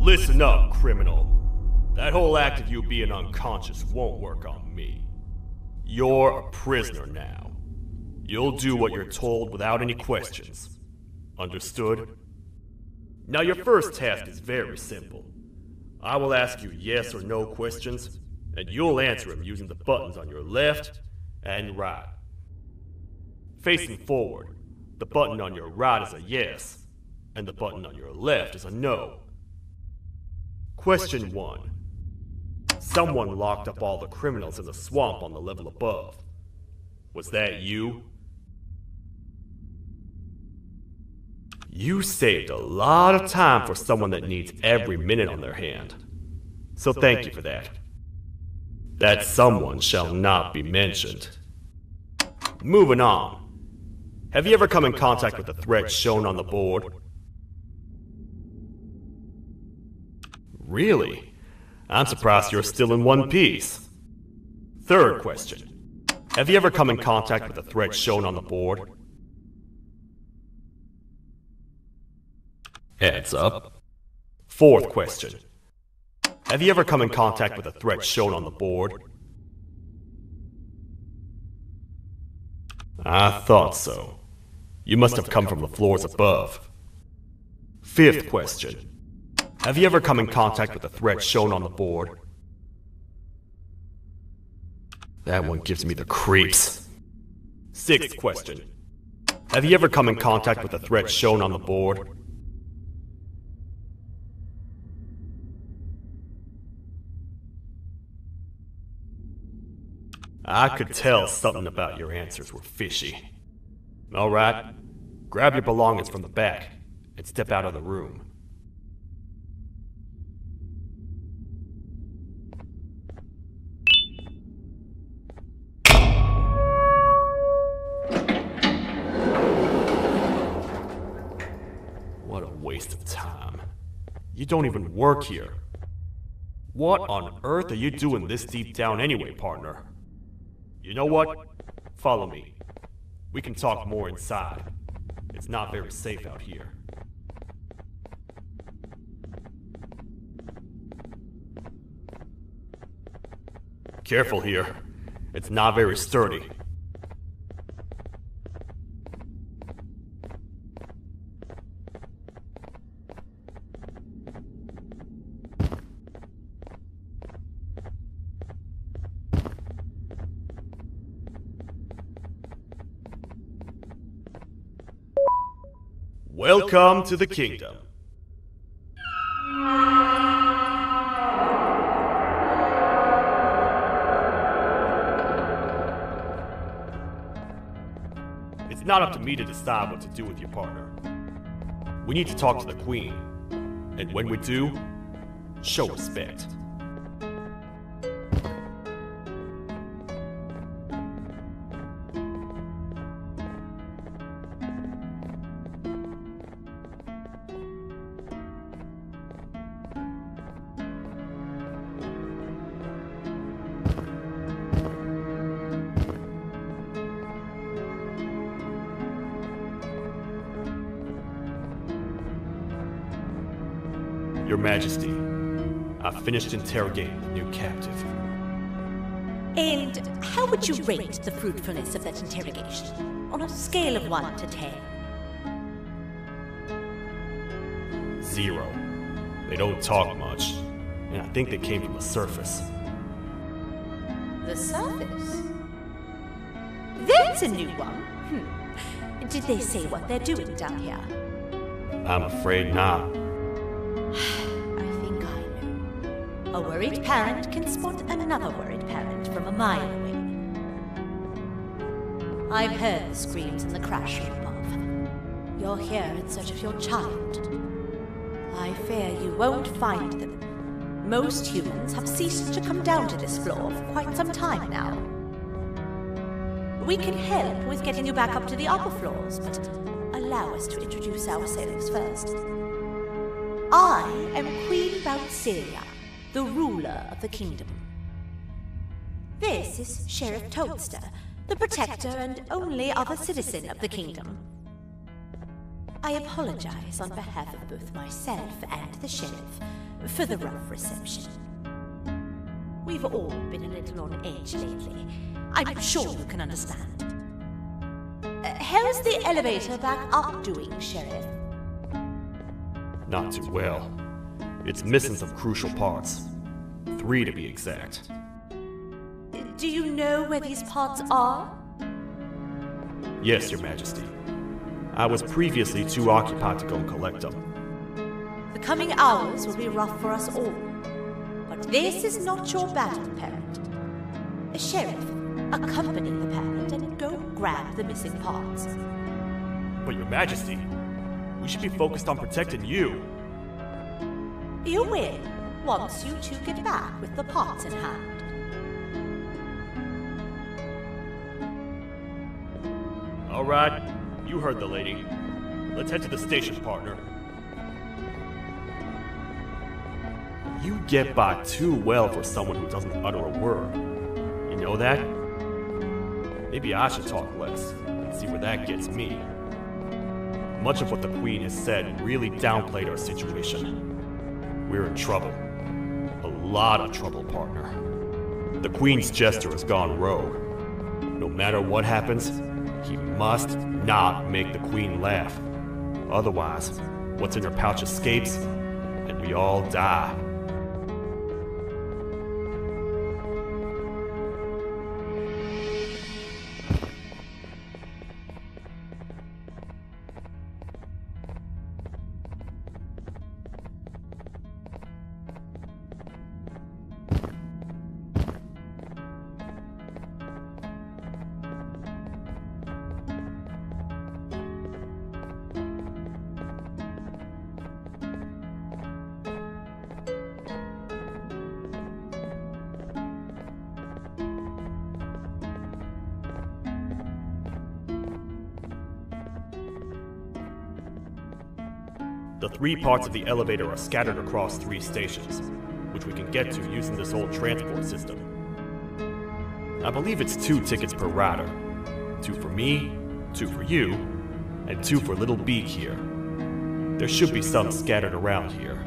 Listen up, criminal. That whole act of you being unconscious won't work on me. You're a prisoner now. You'll do what you're told without any questions. Understood? Now your first task is very simple. I will ask you yes or no questions, and you'll answer them using the buttons on your left and right. Facing forward, the button on your right is a yes, and the button on your left is a no. Question 1. Someone locked up all the criminals in the swamp on the level above. Was that you? You saved a lot of time for someone that needs every minute on their hand. So thank you for that. That someone shall not be mentioned. Moving on. Have you ever come in contact with the threat shown on the board? Really? I'm surprised you're still in one piece. Third question. Have you ever come in contact with the threat shown on the board? Heads up. Fourth question. Have you ever come in contact with the threat shown on the board? I thought so. You must have come from the floors above. Fifth question. Have you ever come in contact with the threat shown on the board? That one gives me the creeps. Sixth question. Have you ever come in contact with the threat shown on the board? I could tell something about your answers were fishy. Alright, grab your belongings from the back and step out of the room. What a waste of time. You don't even work here. What on earth are you doing this deep down anyway, partner? You know what? Follow me. We can talk more inside. It's not very safe out here. Careful here. It's not very sturdy. Welcome to the kingdom. It's not up to me to decide what to do with your partner. We need to talk to the queen, and when we do, show respect. Your Majesty, I've finished interrogating the new captive. And how would you rate the fruitfulness of that interrogation? On a scale of 1 to 10? 0. They don't talk much, and I think they came from the surface. The surface? That's a new one. Did they say what they're doing down here? I'm afraid not. I think I know. A worried parent can spot another worried parent from a mile away. I've heard the screams in the crash room above. You're here in search of your child. I fear you won't find them. Most humans have ceased to come down to this floor for quite some time now. We can help with getting you back up to the upper floors, but allow us to introduce ourselves first. I am Queen Boutsilia, the ruler of the kingdom. This is Sheriff Toadster, the protector and only other citizen of the kingdom. I apologize on behalf of both myself and the sheriff for the rough reception. We've all been a little on edge lately. I'm sure you can understand. How's the elevator back up doing, Sheriff? Not too well. It's missing some crucial parts. 3 to be exact. Do you know where these parts are? Yes, Your Majesty. I was previously too occupied to go and collect them. The coming hours will be rough for us all. But this is not your battle, parent. Sheriff, accompany the parent and go grab the missing parts. But Your Majesty, we should be focused on protecting you. You will, once you two get back with the parts in hand. All right, you heard the lady. Let's head to the station, partner. You get by too well for someone who doesn't utter a word. You know that? Maybe I should talk less and see where that gets me. Much of what the Queen has said really downplayed our situation. We're in trouble. A lot of trouble, partner. The Queen's jester has gone rogue. No matter what happens, he must not make the Queen laugh. Otherwise, what's in her pouch escapes, and we all die. The 3 parts of the elevator are scattered across 3 stations, which we can get to using this old transport system. I believe it's 2 tickets per rider. 2 for me, 2 for you, and 2 for Little Beak here. There should be some scattered around here.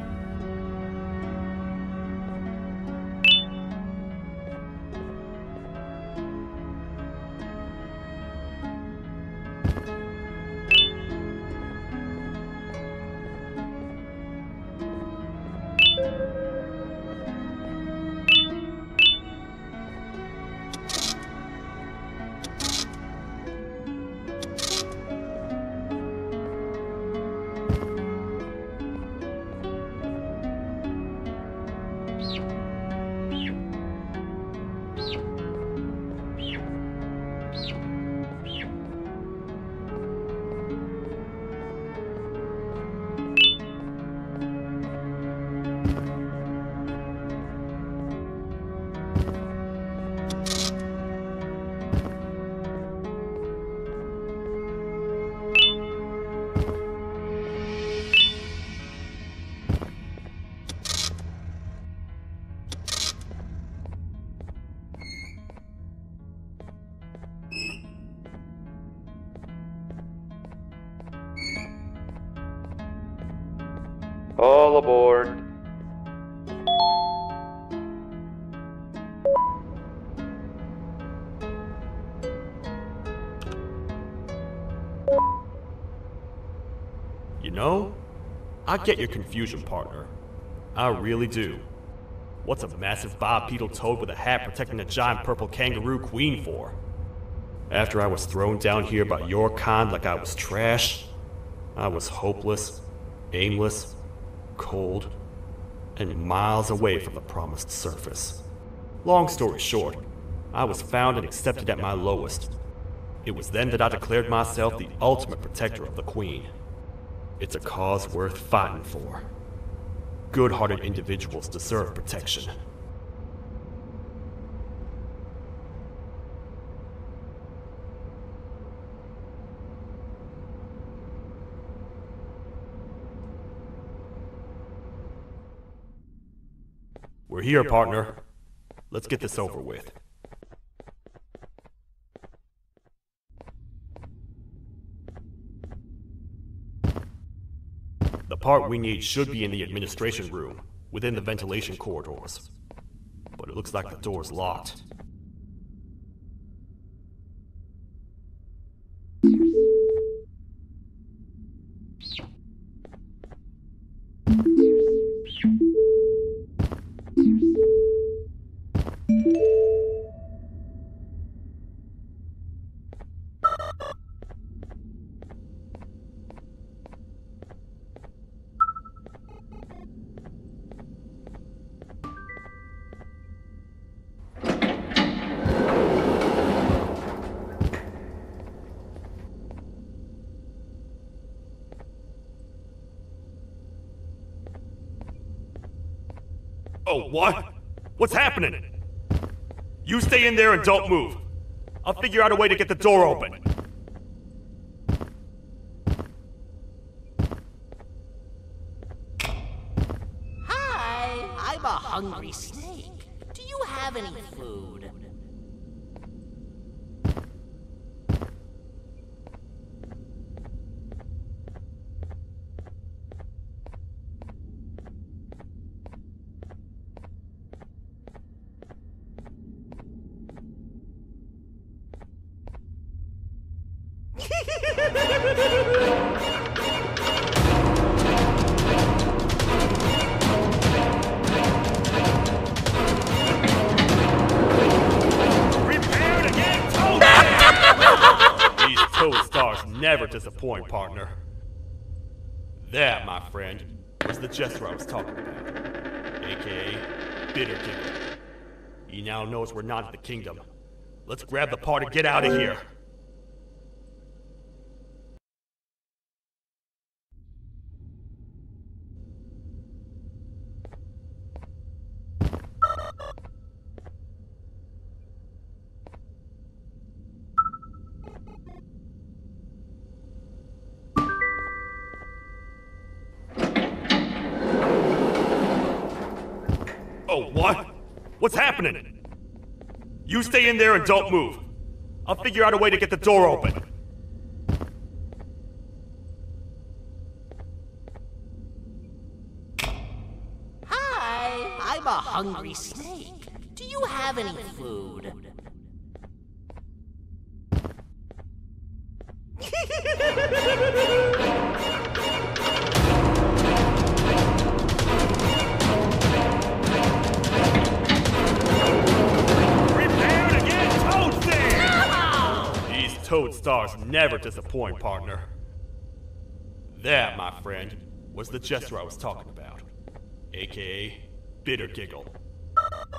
All aboard. No? I get your confusion, partner. I really do. What's a massive bipedal toad with a hat protecting a giant purple kangaroo queen for? After I was thrown down here by your kind like I was trash, I was hopeless, aimless, cold, and miles away from the promised surface. Long story short, I was found and accepted at my lowest. It was then that I declared myself the ultimate protector of the Queen. It's a cause worth fighting for. Good-hearted individuals deserve protection. We're here, partner. Let's get this over with. The part we need should be in the administration room, within the ventilation corridors. But it looks like the door's locked. Oh, what? What's happening? You stay in there and don't move. I'll figure out a way to get the door open. Hi, I'm a hungry snake. Do you have any food? Prepare to get toad! These toad stars never disappoint, partner. That, my friend, was the jester I was talking about, aka Bitter Giggle. He now knows we're not in the kingdom. Let's grab the part and get out of here. Oh, what? What's happening? You stay in there and don't move. I'll figure out a way to get the door open. Hi, I'm a hungry snake. Do you have any food? Prepare to get toasted! These toad stars never disappoint, partner. That, my friend, was the jester I was talking about, aka Bitter Giggle.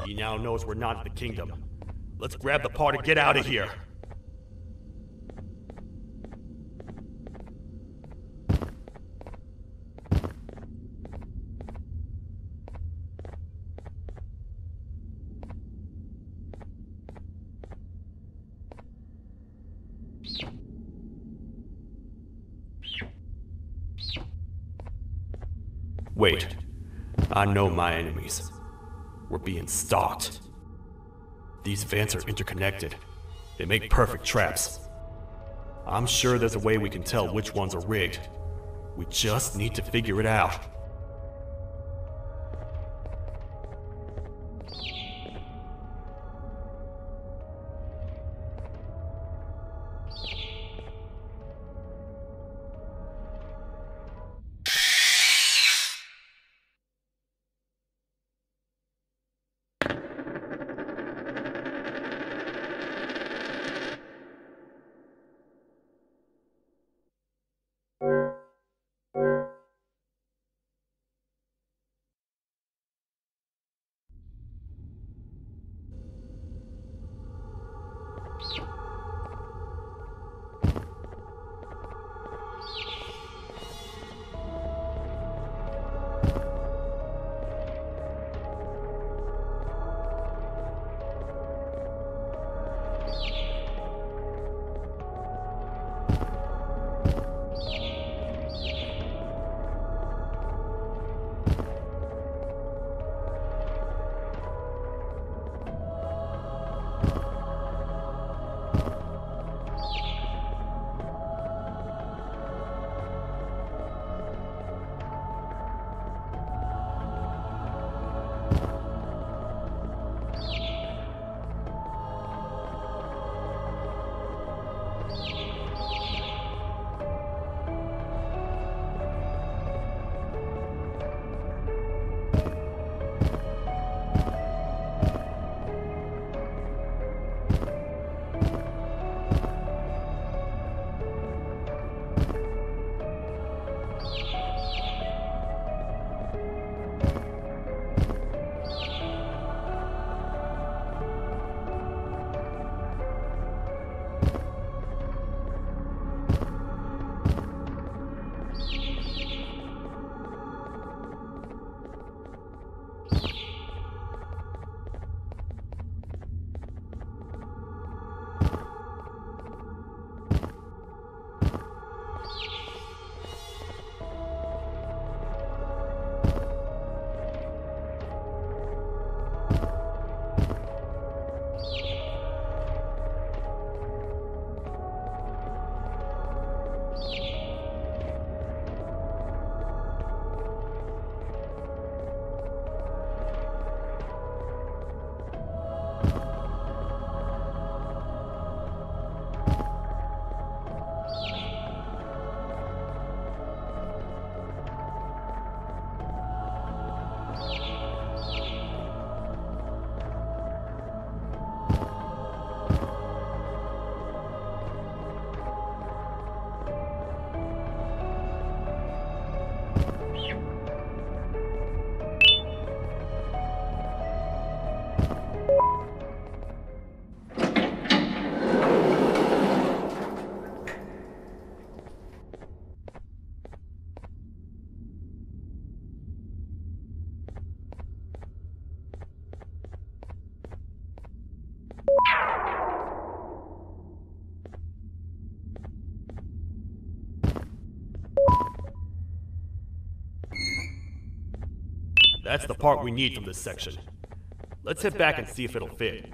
He now knows we're not in the kingdom. Let's grab the part and get out of here. Wait, I know my enemies. We're being stalked. These vents are interconnected. They make perfect traps. I'm sure there's a way we can tell which ones are rigged. We just need to figure it out. That's the part we need from this section. Let's head back and see if it'll fit.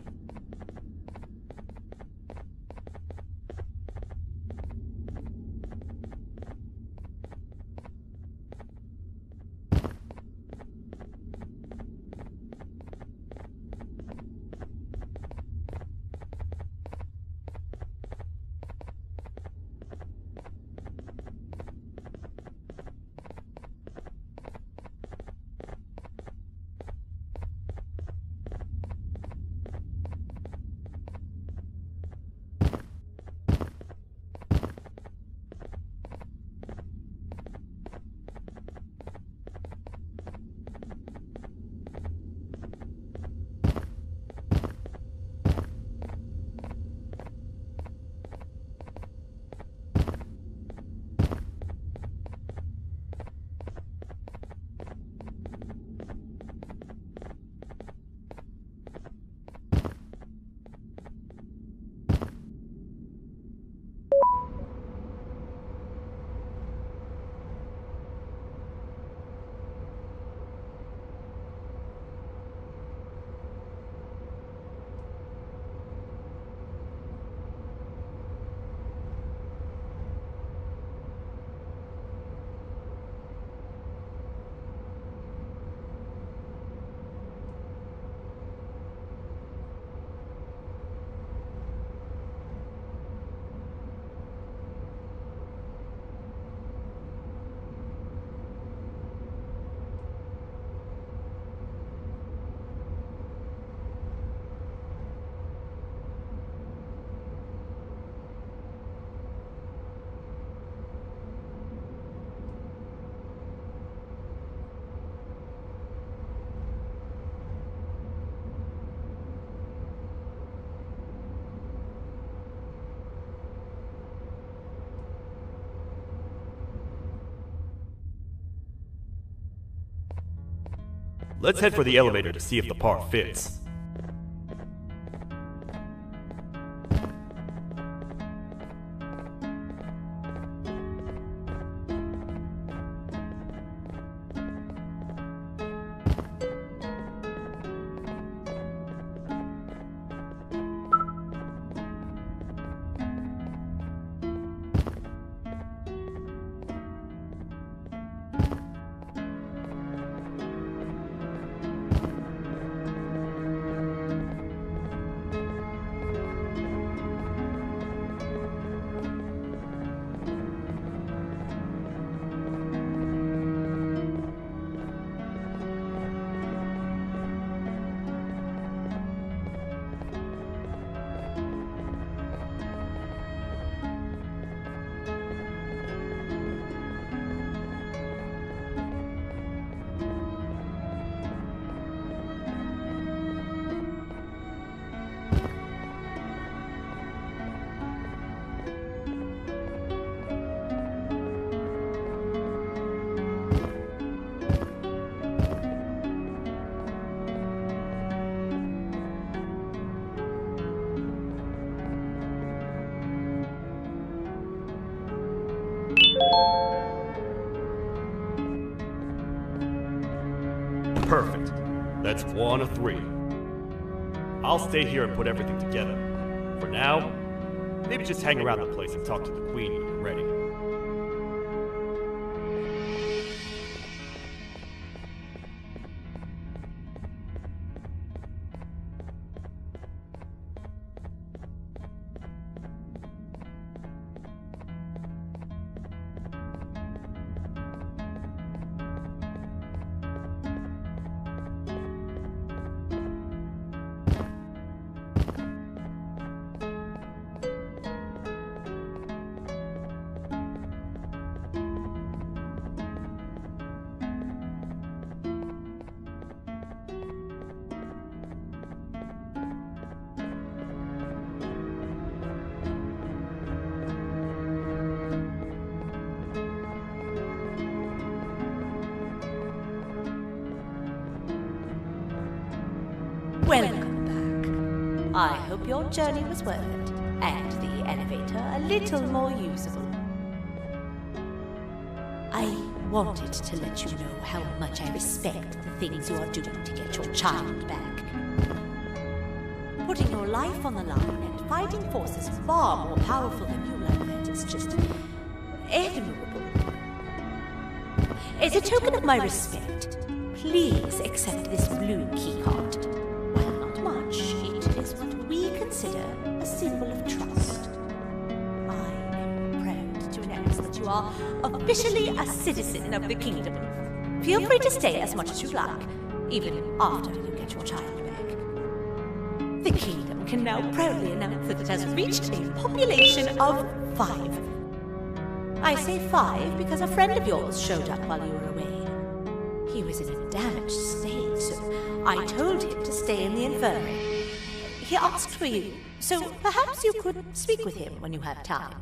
Let's head for the elevator to see if the part fits. one of three. I'll stay here and put everything together. For now, maybe just hang around the place and talk to the Queen when you're ready. Welcome back. I hope your journey was worth it, and the elevator a little more usable. I wanted to let you know how much I respect the things you are doing to get your child back. Putting your life on the line and fighting forces far more powerful than you like that is just admirable. As a token of my respect, please accept this blue keycard. It is what we consider a symbol of trust. I am proud to announce that you are officially a citizen of the kingdom. Feel free to stay as much as you like, even after you get your child back. The kingdom can now proudly announce that it has reached a population of 5. I say 5 because a friend of yours showed up while you were away. He was in a damaged state, so I told him to stay in the infirmary. He asked for you, so perhaps you could speak with him when you have time.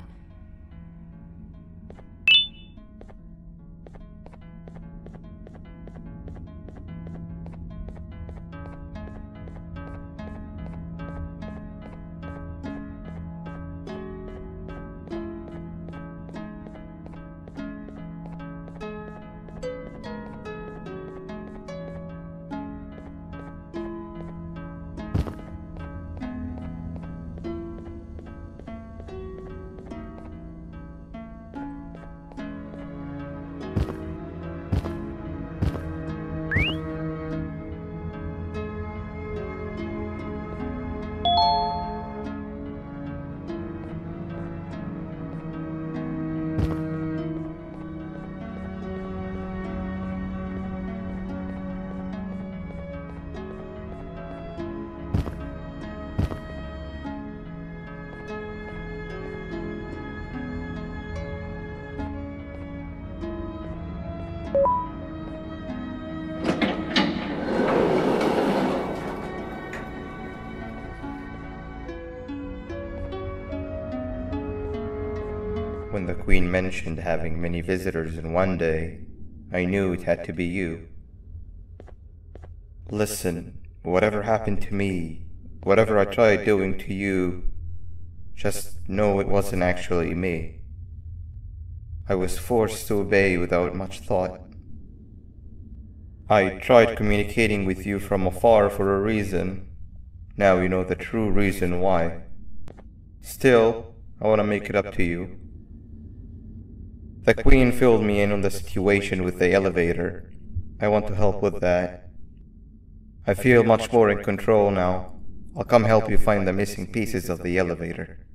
When the Queen mentioned having many visitors in one day, I knew it had to be you. Listen, whatever happened to me, whatever I tried doing to you, just know it wasn't actually me. I was forced to obey without much thought. I tried communicating with you from afar for a reason. Now you know the true reason why. Still, I want to make it up to you. The Queen filled me in on the situation with the elevator. I want to help with that. I feel much more in control now. I'll come help you find the missing pieces of the elevator.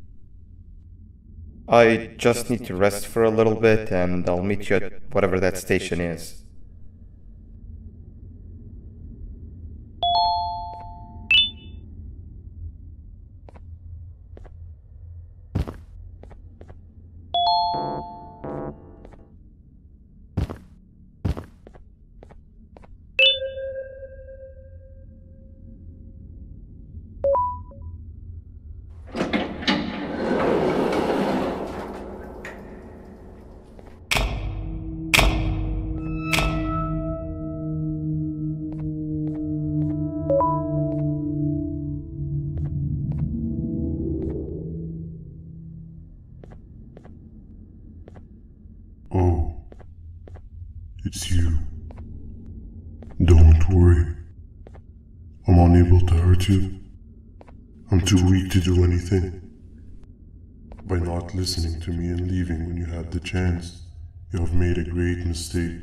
I just need to rest for a little bit and I'll meet you at whatever that station is. Oh, it's you. Don't worry. hurt you? I'm too weak to do anything. By not listening to me and leaving when you had the chance, you have made a great mistake.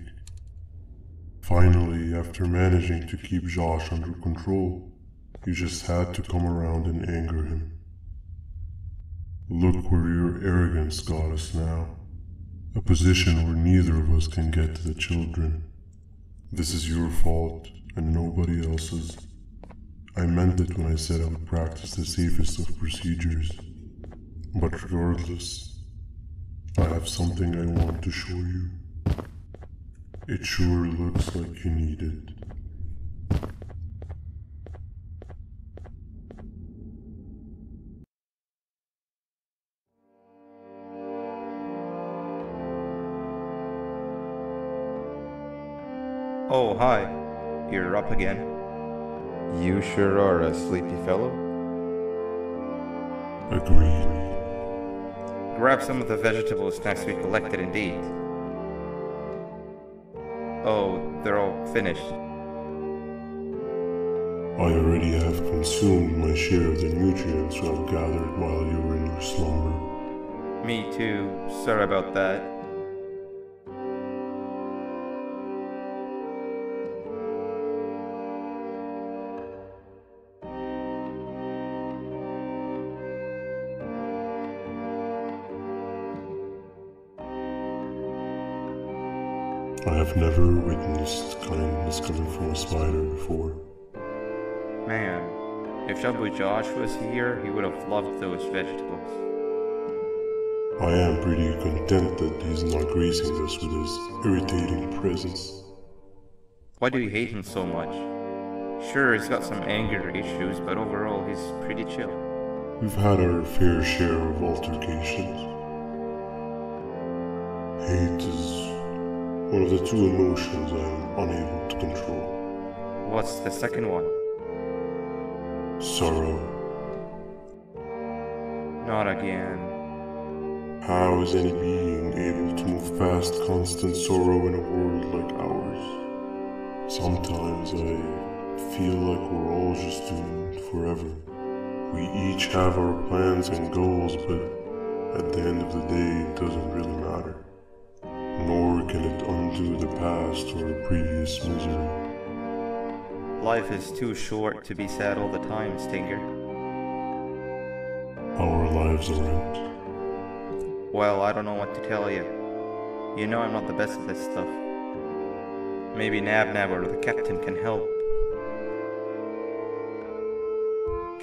Finally, after managing to keep Josh under control, you just had to come around and anger him. Look where your arrogance got us now. A position where neither of us can get to the children. This is your fault, and nobody else's. I meant it when I said I would practice the safest of procedures. But regardless, I have something I want to show you. It sure looks like you need it. Oh, hi. You're up again. You sure are a sleepy fellow. Agreed. Grab some of the vegetable snacks we collected indeed. Oh, they're all finished. I already have consumed my share of the nutrients you have gathered while you were in your slumber. Me too. Sorry about that. I have never witnessed kindness coming from a spider before. Man, if Shabu Josh was here, he would have loved those vegetables. I am pretty content that he's not gracing us with his irritating presence. Why do you hate him so much? Sure, he's got some anger issues, but overall he's pretty chill. We've had our fair share of altercations. Hate is one of the two emotions I am unable to control. What's the second one? Sorrow. Not again. How is any being able to move past constant sorrow in a world like ours? Sometimes I feel like we're all just doomed forever. We each have our plans and goals, but at the end of the day, it doesn't really matter. Nor can it undo the past or previous misery. Life is too short to be sad all the time, Stinger. Our lives aren't. Well, I don't know what to tell you. You know I'm not the best at this stuff. Maybe Nab or the captain can help.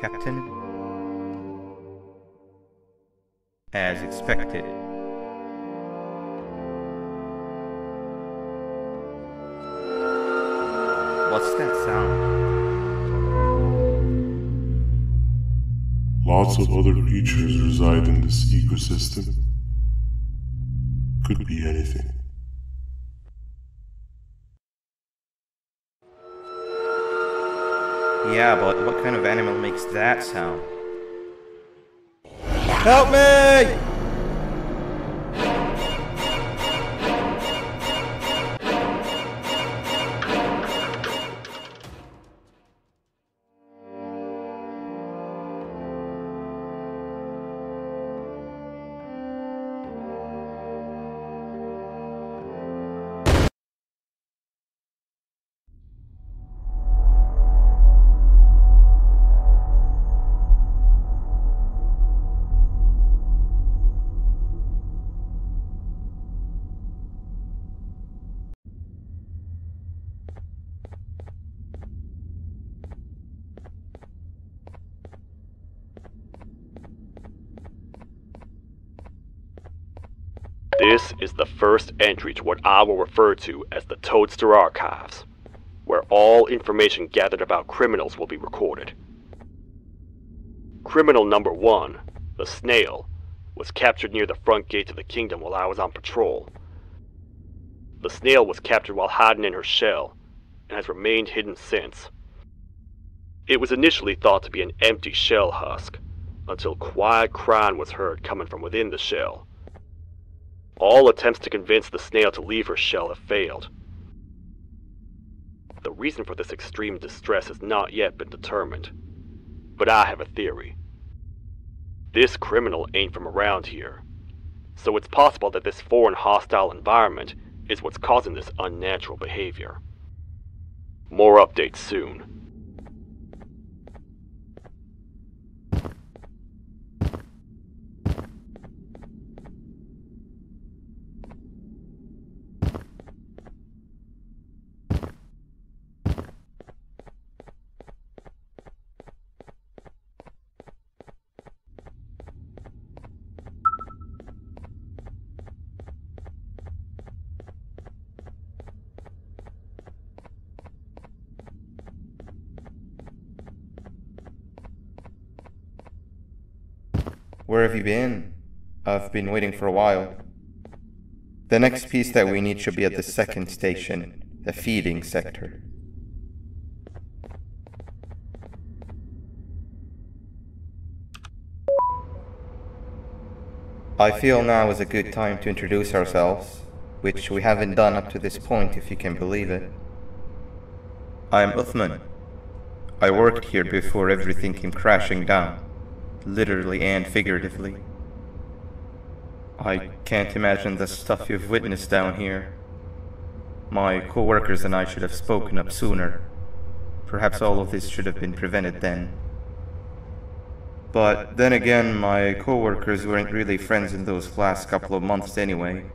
Captain? As expected. What's that sound? Lots of other creatures reside in this ecosystem. Could be anything. Yeah, but what kind of animal makes that sound? Help me! This is the first entry to what I will refer to as the Toadster Archives, where all information gathered about criminals will be recorded. Criminal number 1, the snail, was captured near the front gate of the kingdom while I was on patrol. The snail was captured while hiding in her shell, and has remained hidden since. It was initially thought to be an empty shell husk, until quiet crying was heard coming from within the shell. All attempts to convince the snail to leave her shell have failed. The reason for this extreme distress has not yet been determined, But I have a theory. This criminal ain't from around here, so it's possible that this foreign hostile environment is what's causing this unnatural behavior. More updates soon. Where have you been? I've been waiting for a while. The next piece that we need should be at the second station, the feeding sector. I feel now is a good time to introduce ourselves, which we haven't done up to this point, if you can believe it. I'm Uthman. I worked here before everything came crashing down. Literally and figuratively. I can't imagine the stuff you've witnessed down here. My co-workers and I should have spoken up sooner. Perhaps all of this should have been prevented then. But then again, my co-workers weren't really friends in those last couple of months anyway,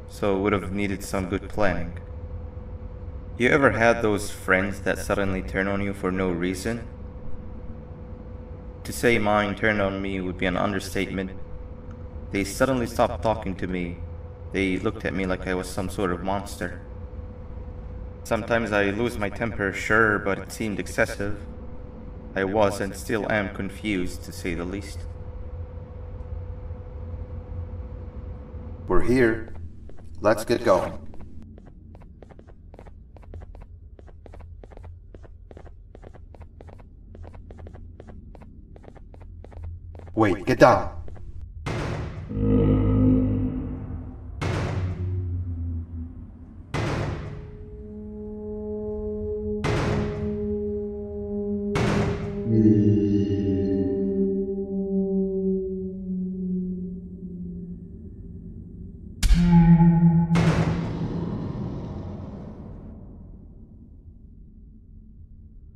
so would have needed some good planning. You ever had those friends that suddenly turn on you for no reason? To say mine turned on me would be an understatement. They suddenly stopped talking to me. They looked at me like I was some sort of monster. Sometimes I lose my temper, sure, but it seemed excessive. I was and still am confused, to say the least. We're here. Let's get going. Wait, get down.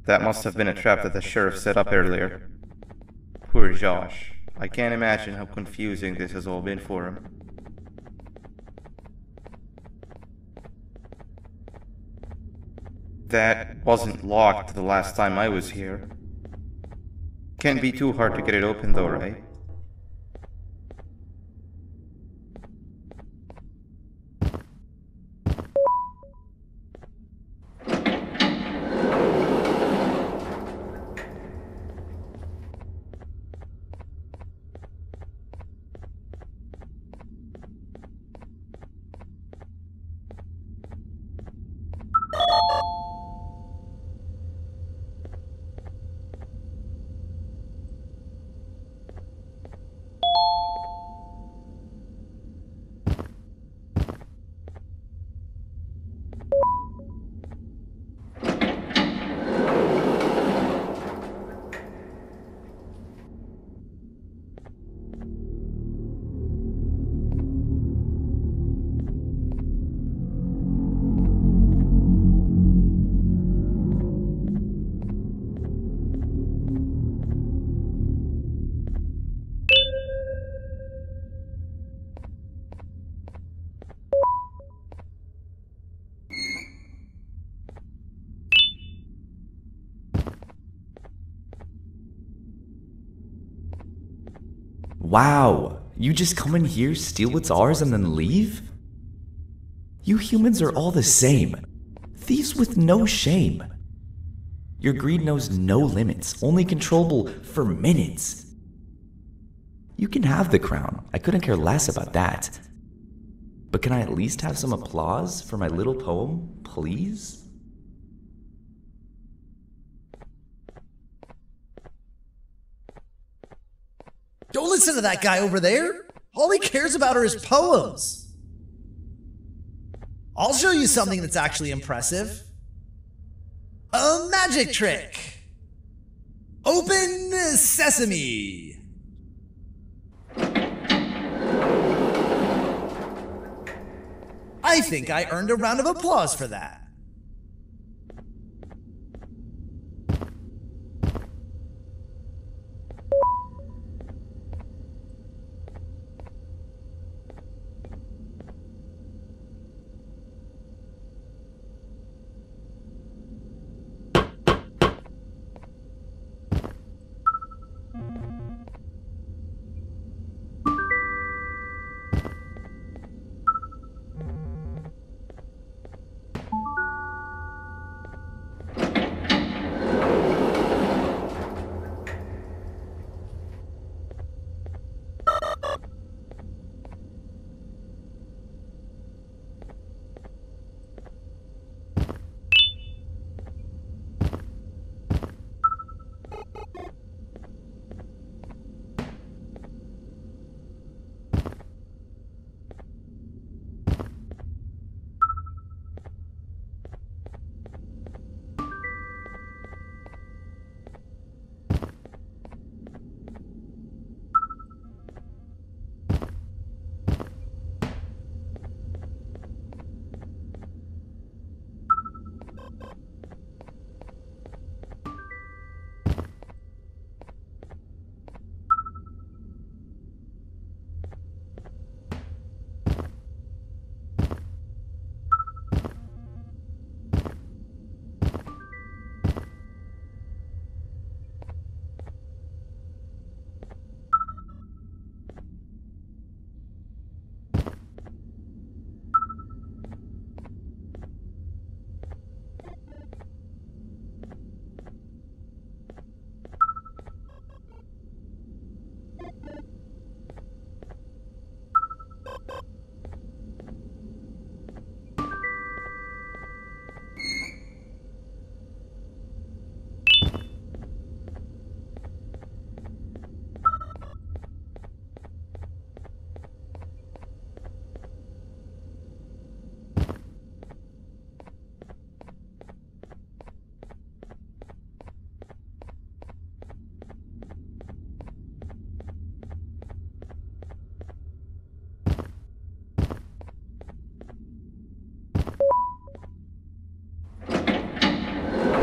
That must have been a trap that the sheriff set up earlier. Poor Josh. I can't imagine how confusing this has all been for him. That wasn't locked the last time I was here. Can't be too hard to get it open though, right? Wow, you just come in here, steal what's ours, and then leave? You humans are all the same. Thieves with no shame. Your greed knows no limits, only controllable for minutes. You can have the crown, I couldn't care less about that. But can I at least have some applause for my little poem, please? Don't listen to that guy over there. All he cares about are his poems. I'll show you something that's actually impressive. A magic trick. Open sesame! I think I earned a round of applause for that.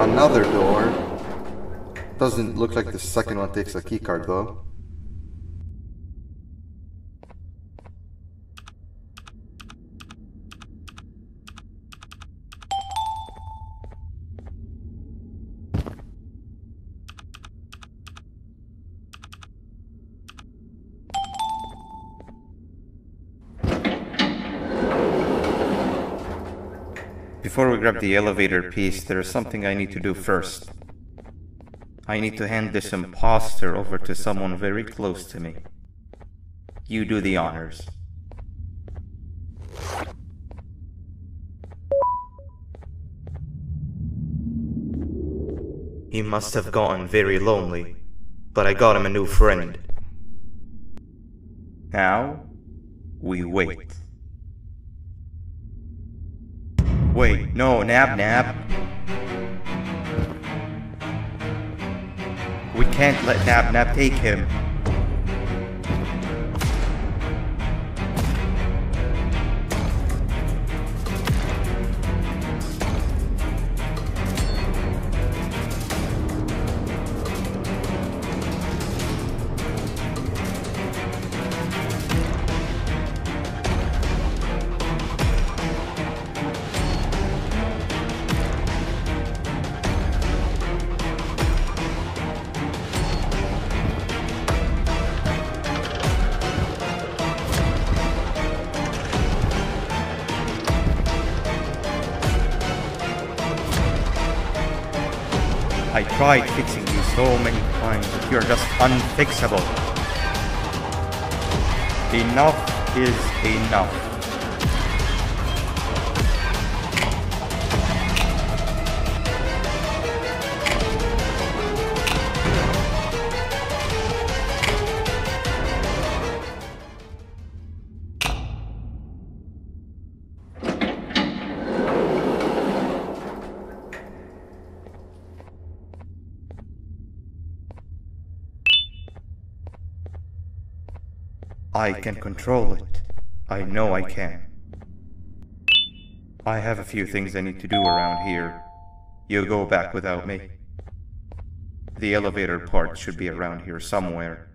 Another door. Doesn't look like the second one takes a keycard though. Before we grab the elevator piece, there is something I need to do first. I need to hand this imposter over to someone very close to me. You do the honors. He must have gotten very lonely, but I got him a new friend. Now, we wait. Wait, no, Nab. We can't let Nab take him. I tried fixing you so many times, but you're just unfixable. Enough is enough. I can control it. I know I can. I have a few things I need to do around here. You go back without me. The elevator part should be around here somewhere.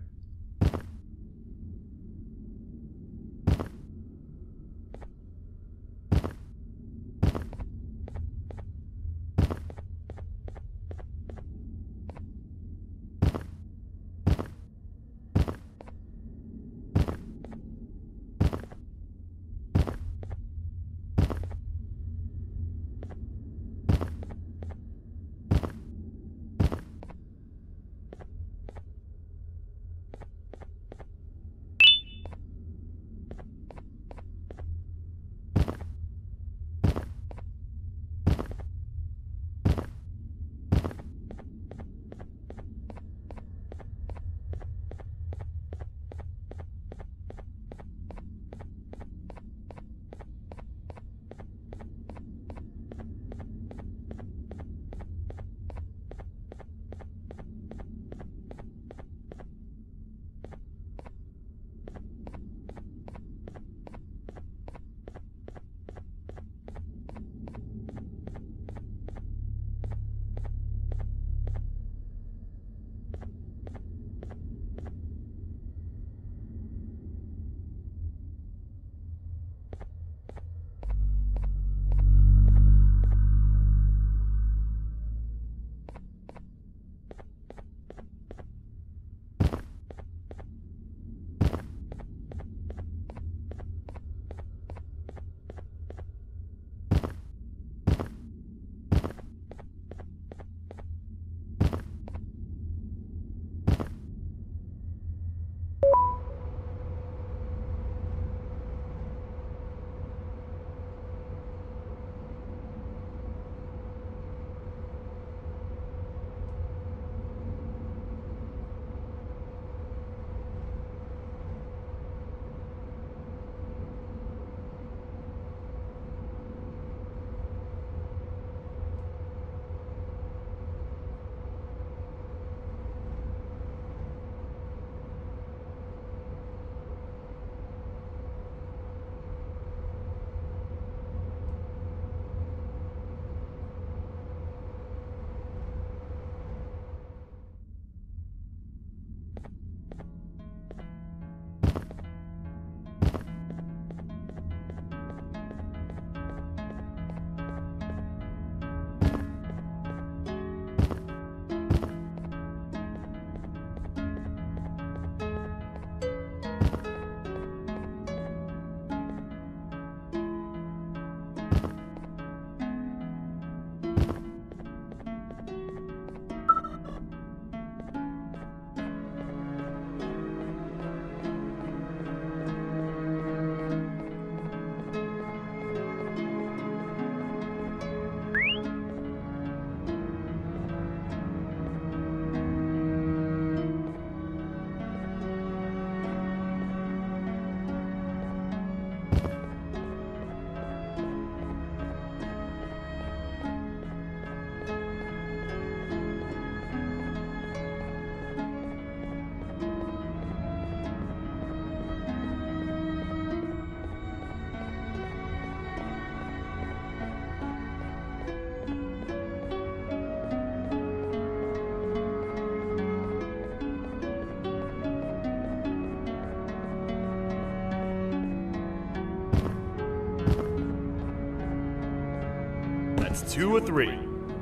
That's 2 of 3.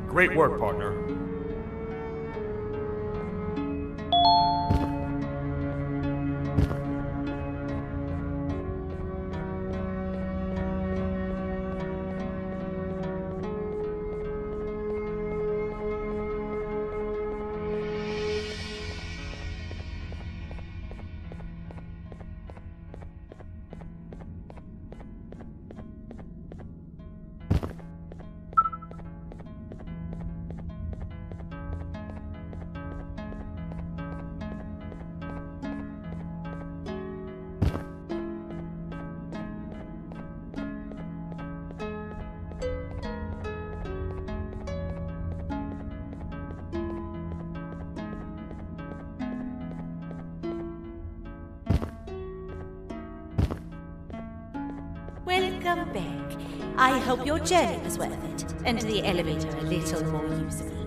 Great work, partner. Welcome back. I hope your journey was worth it, and the elevator a little more usable.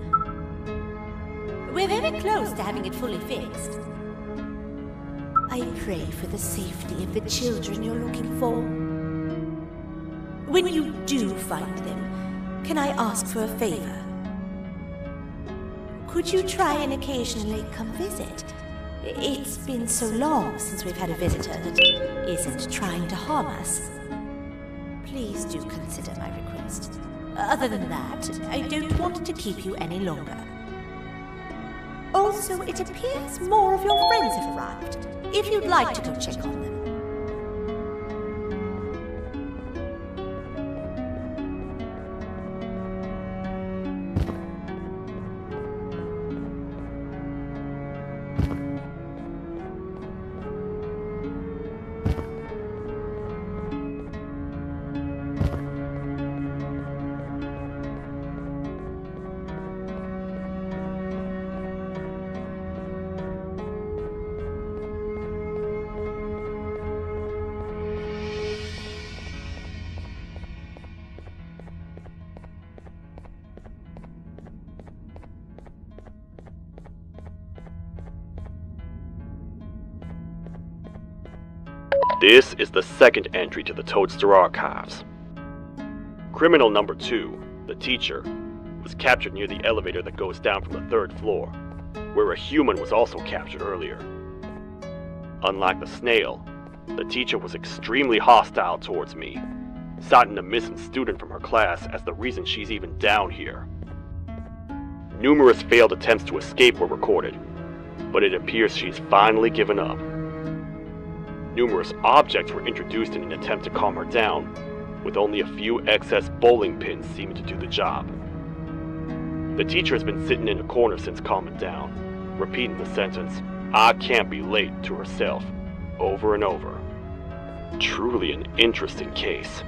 We're very close to having it fully fixed. I pray for the safety of the children you're looking for. When you do find them, can I ask for a favor? Could you try and occasionally come visit? It's been so long since we've had a visitor that isn't trying to harm us. Please do consider my request. Other than that, I don't want to keep you any longer. Also, it appears more of your friends have arrived. If you'd like to go check on them. This is the second entry to the Toadster Archives. Criminal number 2, the teacher, was captured near the elevator that goes down from the 3rd floor, where a human was also captured earlier. Unlike the snail, the teacher was extremely hostile towards me, citing a missing student from her class as the reason she's even down here. Numerous failed attempts to escape were recorded, but it appears she's finally given up. Numerous objects were introduced in an attempt to calm her down, with only a few excess bowling pins seeming to do the job. The teacher has been sitting in a corner since calming down, repeating the sentence, "I can't be late," to herself, over and over. Truly an interesting case.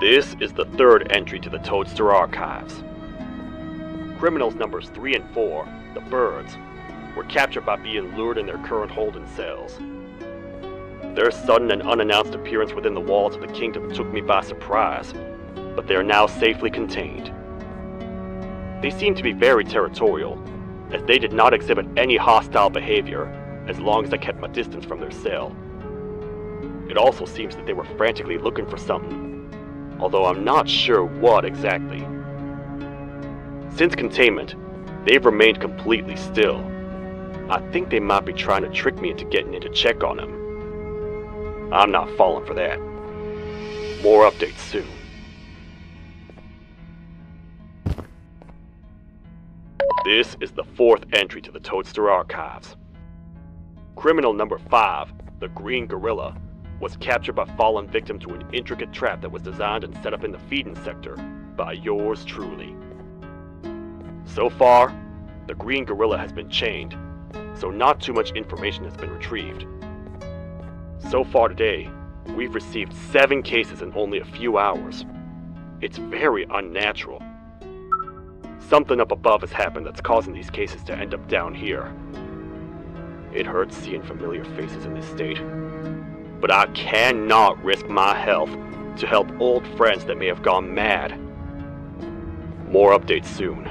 This is the 3rd entry to the Toadster Archives. Criminals numbers 3 and 4, the birds, were captured by being lured in their current holding cells. Their sudden and unannounced appearance within the walls of the kingdom took me by surprise, but they are now safely contained. They seem to be very territorial, as they did not exhibit any hostile behavior as long as I kept my distance from their cell. It also seems that they were frantically looking for something, although I'm not sure what exactly. Since containment, they've remained completely still. I think they might be trying to trick me into getting in to check on them. I'm not falling for that. More updates soon. This is the 4th entry to the Toadster Archives. Criminal number 5, the Green Gorilla, was captured by falling victim to an intricate trap that was designed and set up in the feeding sector by yours truly. So far, the Green Gorilla has been chained, so not too much information has been retrieved. So far today, we've received 7 cases in only a few hours. It's very unnatural. Something up above has happened that's causing these cases to end up down here. It hurts seeing familiar faces in this state, but I cannot risk my health to help old friends that may have gone mad. More updates soon.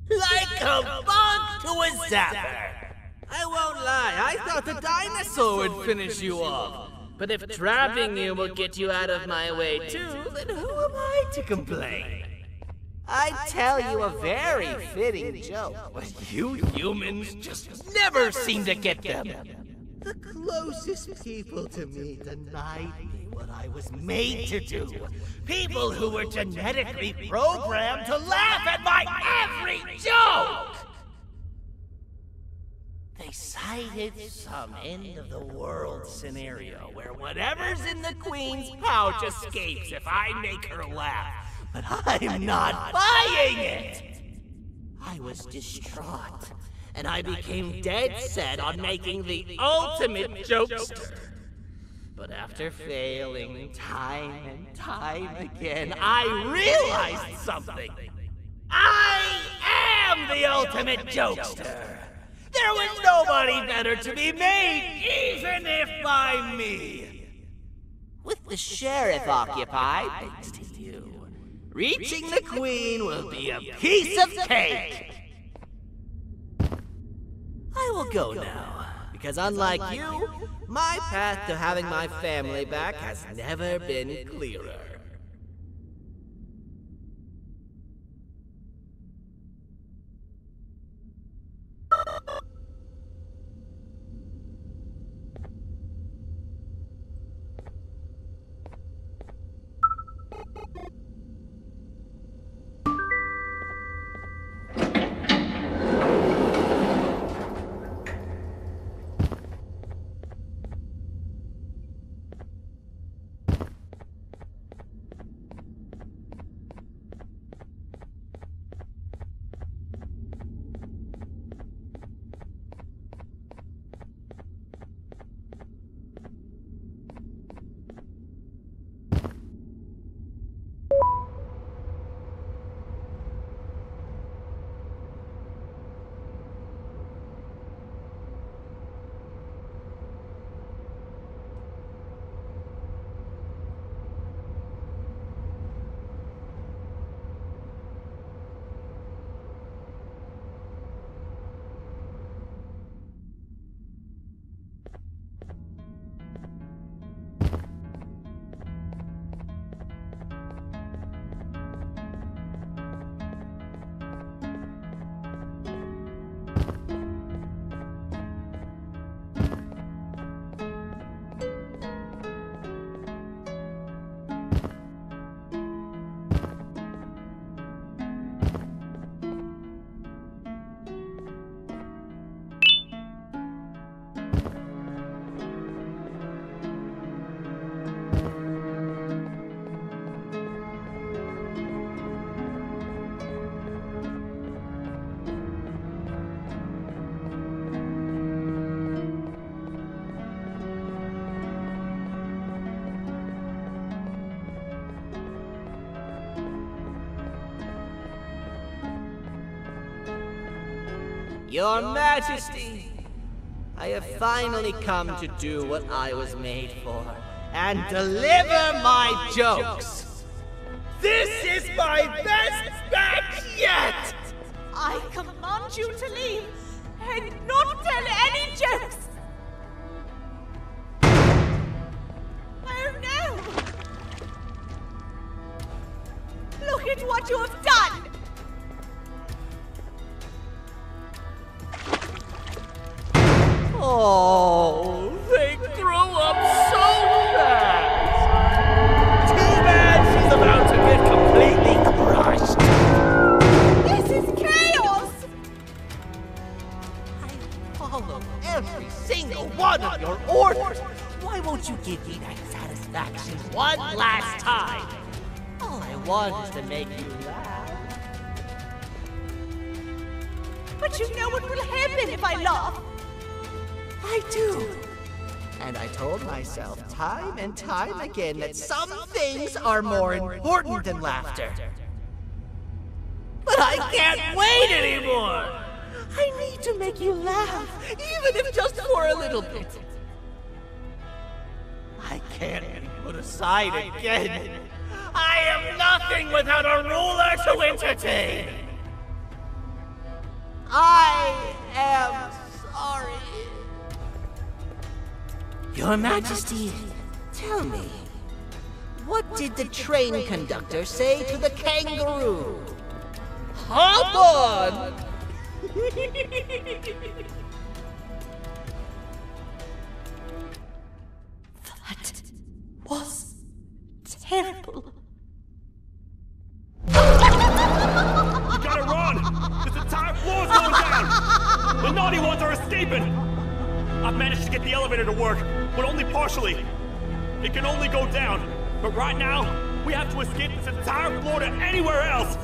Like a bug to a zapper. I won't lie, I thought the dinosaur would finish you off. But if trapping you will get you out of my way too, then who am I to complain? I'd tell you a very fitting joke, but you humans just never seem to get them. The closest people to me denied me what I was made to do. People who were genetically programmed to laugh at my every joke! They cited some end-of-the-world scenario where whatever's in the Queen's pouch escapes if I make her laugh. But I'm not buying it! I was distraught, and I became dead set on making the ultimate jokester. But after failing time and time again, I realized something. I am the ultimate jokester! There was nobody better to be made, even if by me. With the sheriff occupied, thanks to you, reaching the Queen will be a piece of cake. I will go now, because unlike you, my path to having my family back has never been clearer. Your Majesty, I have finally come to do what I was made for, and deliver my jokes. This is my best batch yet! I command you to leave and not tell any jokes! Oh no! Look at what you have done! Oh, they grew up so fast! Too bad she's about to get completely crushed! This is chaos! I follow every single one of your orders! Why won't you give me that satisfaction one last time? All I want is to make you laugh. But you know what will happen if I laugh! I do. And I told myself time and time again that some things are more important than laughter. But I can't wait anymore! I need to make you laugh, even if just for a little bit. I can't be put aside again. I am nothing without a ruler to entertain. I am sorry. Your Majesty, tell me, what did the train conductor say to the kangaroo? Hop on! escaping! I've managed to get the elevator to work, but only partially. It can only go down, but right now, we have to escape this entire floor to anywhere else!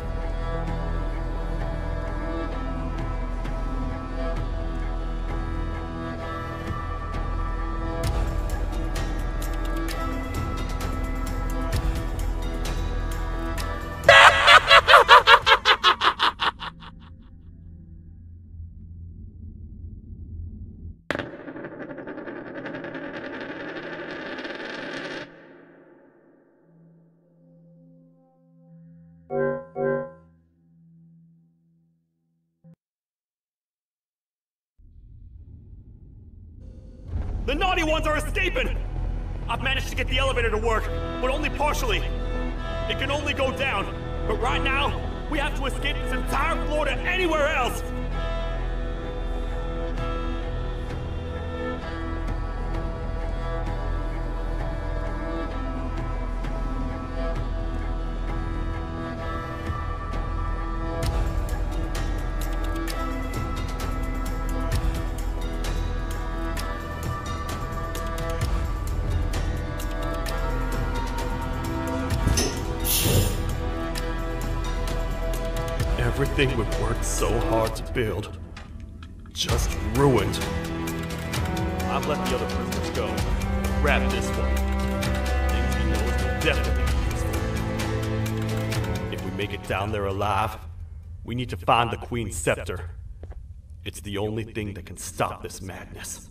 The naughty ones are escaping! I've managed to get the elevator to work, but only partially. It can only go down, but right now, we have to escape this entire floor to anywhere else! Everything we've worked so hard to build, just ruined. I've let the other prisoners go. Grab this one. Things he knows will definitely be useful. If we make it down there alive, we need to find the Queen's scepter. It's the only thing that can stop this madness.